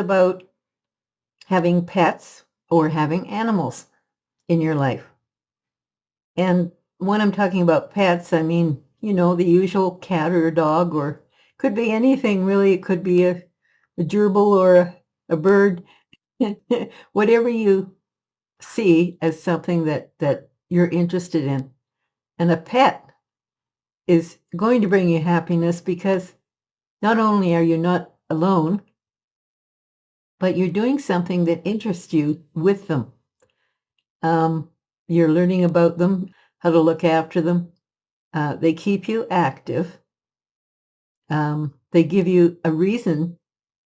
about having pets or having animals in your life. And when I'm talking about pets, I mean, the usual cat or a dog, or could be anything really. It could be a gerbil or a bird, whatever you see as something that you're interested in. And a pet is going to bring you happiness because not only are you not alone, but you're doing something that interests you with them. You're learning about them, how to look after them. They keep you active. They give you a reason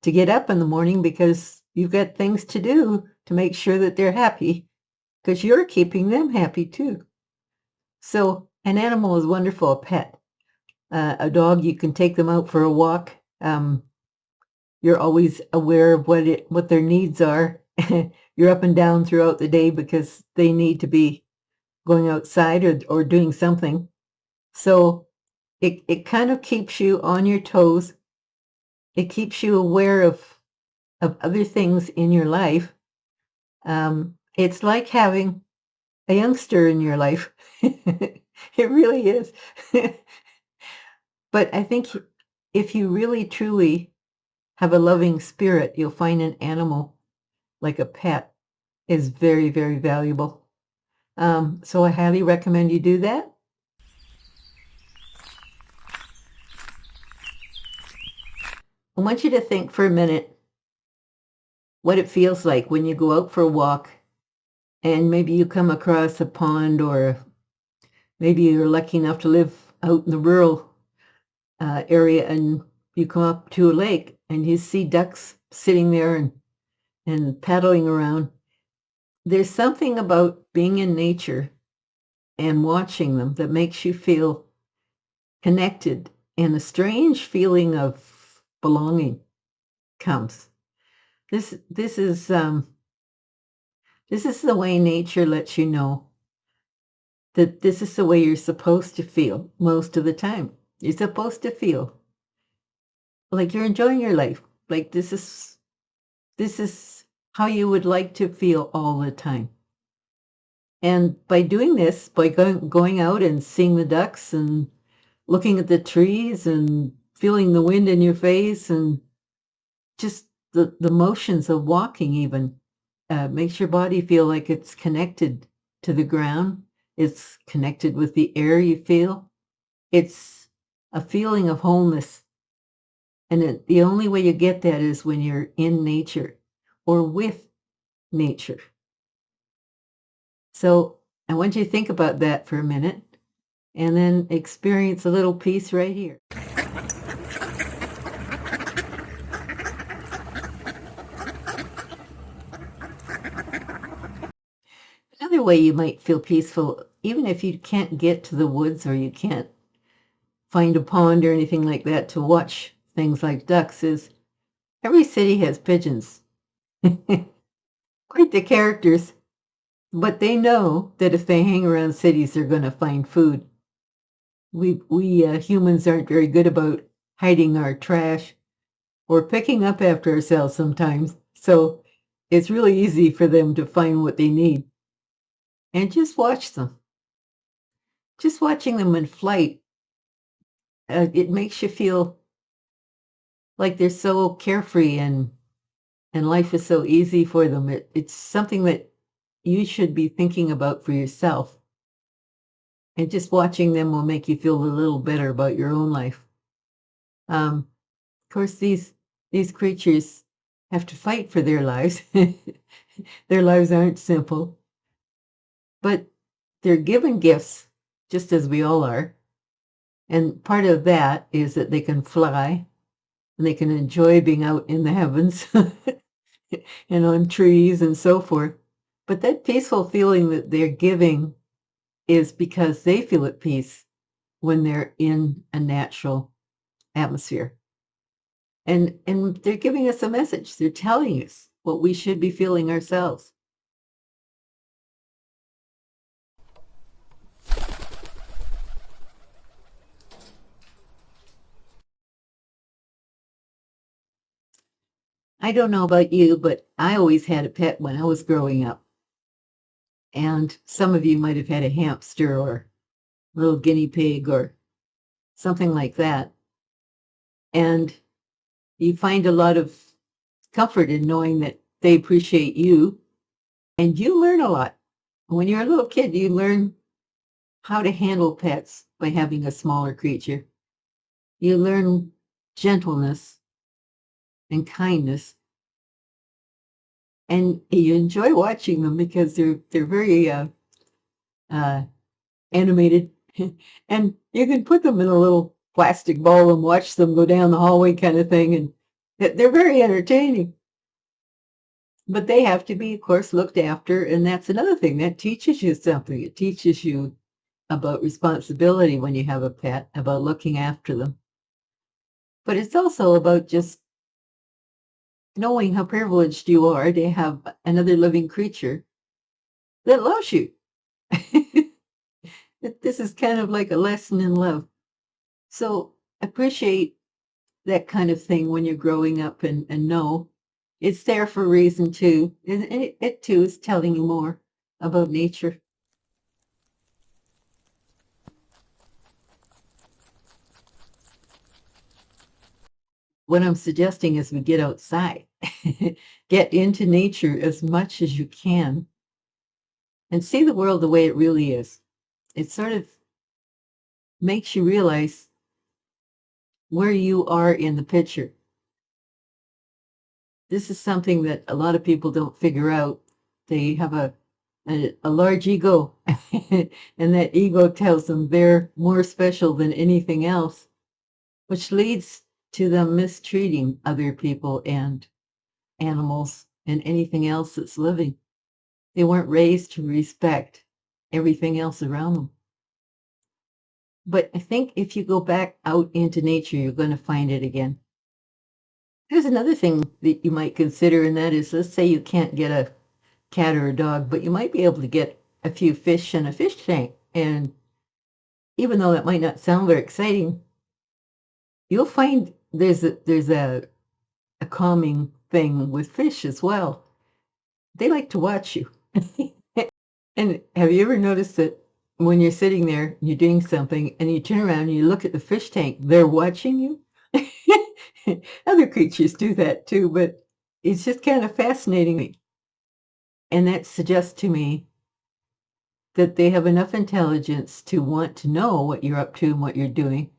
to get up in the morning because you've got things to do to make sure that they're happy because you're keeping them happy too. So an animal is wonderful, a pet. A dog, you can take them out for a walk. You're always aware of what their needs are. You're up and down throughout the day because they need to be going outside or doing something. So it kind of keeps you on your toes. It keeps you aware of other things in your life. It's like having a youngster in your life. It really is. But I think if you really truly have a loving spirit, you'll find an animal like a pet is very, very valuable. So I highly recommend you do that. I want you to think for a minute what it feels like when you go out for a walk and maybe you come across a pond, or maybe you're lucky enough to live out in the rural area and you come up to a lake and you see ducks sitting there and paddling around. There's something about being in nature and watching them that makes you feel connected, and a strange feeling of belonging comes. This is the way nature lets you know that this is the way you're supposed to feel most of the time. You're supposed to feel like you're enjoying your life. Like this is how you would like to feel all the time. And by doing this, by going out and seeing the ducks and looking at the trees and feeling the wind in your face and just the motions of walking even makes your body feel like it's connected to the ground. It's connected with the air you feel. It's a feeling of wholeness. And the only way you get that is when you're in nature or with nature. So I want you to think about that for a minute and then experience a little peace right here. Another way you might feel peaceful, even if you can't get to the woods or you can't find a pond or anything like that to watch things like ducks, is every city has pigeons. Quite the characters, but they know that if they hang around cities, they're going to find food. We humans aren't very good about hiding our trash or picking up after ourselves sometimes, so it's really easy for them to find what they need. And just watch them. Just watching them in flight, it makes you feel like they're so carefree and life is so easy for them. It's something that you should be thinking about for yourself. And just watching them will make you feel a little better about your own life. Of course, these creatures have to fight for their lives. Their lives aren't simple, but they're given gifts, just as we all are. And part of that is that they can fly and they can enjoy being out in the heavens and on trees and so forth. But that peaceful feeling that they're giving is because they feel at peace when they're in a natural atmosphere. And they're giving us a message. They're telling us what we should be feeling ourselves. I don't know about you, but I always had a pet when I was growing up. And some of you might have had a hamster or a little guinea pig or something like that. And you find a lot of comfort in knowing that they appreciate you and you learn a lot. When you're a little kid, you learn how to handle pets by having a smaller creature. You learn gentleness and kindness, and you enjoy watching them because they're very uh, animated, and you can put them in a little plastic bowl and watch them go down the hallway kind of thing, and they're very entertaining. But they have to be, of course, looked after, and that's another thing that teaches you something. It teaches you about responsibility when you have a pet, about looking after them. But it's also about just knowing how privileged you are to have another living creature that loves you. This is kind of like a lesson in love. So appreciate that kind of thing when you're growing up and know it's there for a reason too. And it too is telling you more about nature. What I'm suggesting is we get outside, get into nature as much as you can, and see the world the way it really is. It sort of makes you realize where you are in the picture. This is something that a lot of people don't figure out. They have a large ego, and that ego tells them they're more special than anything else, which leads to them mistreating other people and animals and anything else that's living. They weren't raised to respect everything else around them. But I think if you go back out into nature, you're going to find it again. There's another thing that you might consider, and that is, let's say you can't get a cat or a dog, but you might be able to get a few fish in a fish tank. And even though that might not sound very exciting, you'll find there's a calming thing with fish as well. They like to watch you. And have you ever noticed that when you're sitting there, you're doing something, and you turn around and you look at the fish tank, they're watching you? Other creatures do that too, but it's just kind of fascinating. And that suggests to me that they have enough intelligence to want to know what you're up to and what you're doing.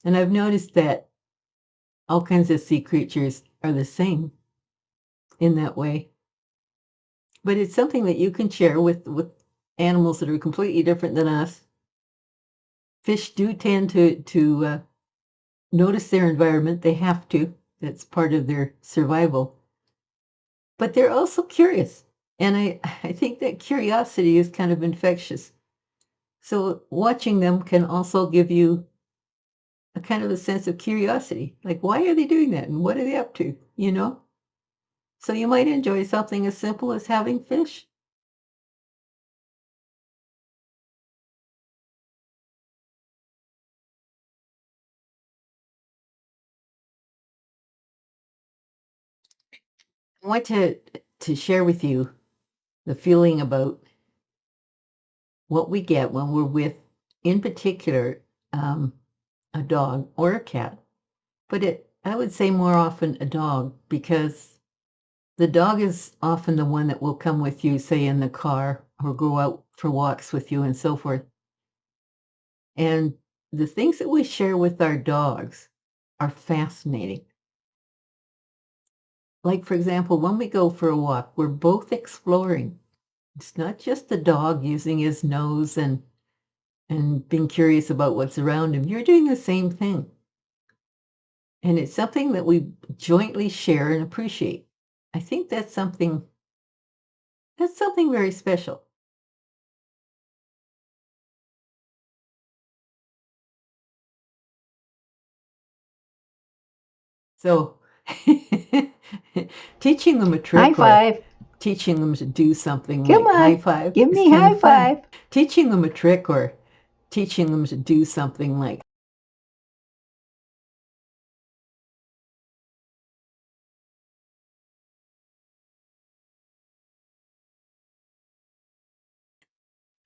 And I've noticed that all kinds of sea creatures are the same in that way. But it's something that you can share with animals that are completely different than us. Fish do tend to notice their environment. They have to. That's part of their survival. But they're also curious. And I think that curiosity is kind of infectious. So watching them can also give you a kind of a sense of curiosity. Like, why are they doing that? And what are they up to? You know? So you might enjoy something as simple as having fish. I want to share with you the feeling about what we get when we're with, in particular, a dog or a cat. But I would say more often a dog, because the dog is often the one that will come with you, say in the car, or go out for walks with you and so forth. And the things that we share with our dogs are fascinating. Like, for example, when we go for a walk, we're both exploring. It's not just the dog using his nose and being curious about what's around him. You're doing the same thing. And it's something that we jointly share and appreciate. I think that's something very special. So teaching them a High trick or five. teaching them to do something Come like high on. five Give is me kind high of fun. five. Teaching them a trick or teaching them to do something like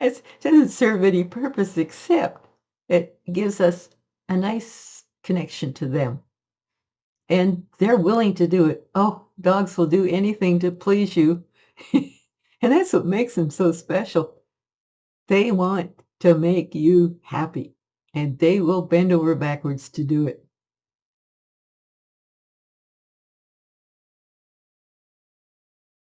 It doesn't serve any purpose except it gives us a nice connection to them, and they're willing to do it. Oh, dogs will do anything to please you, and that's what makes them so special. They want to make you happy, and they will bend over backwards to do it.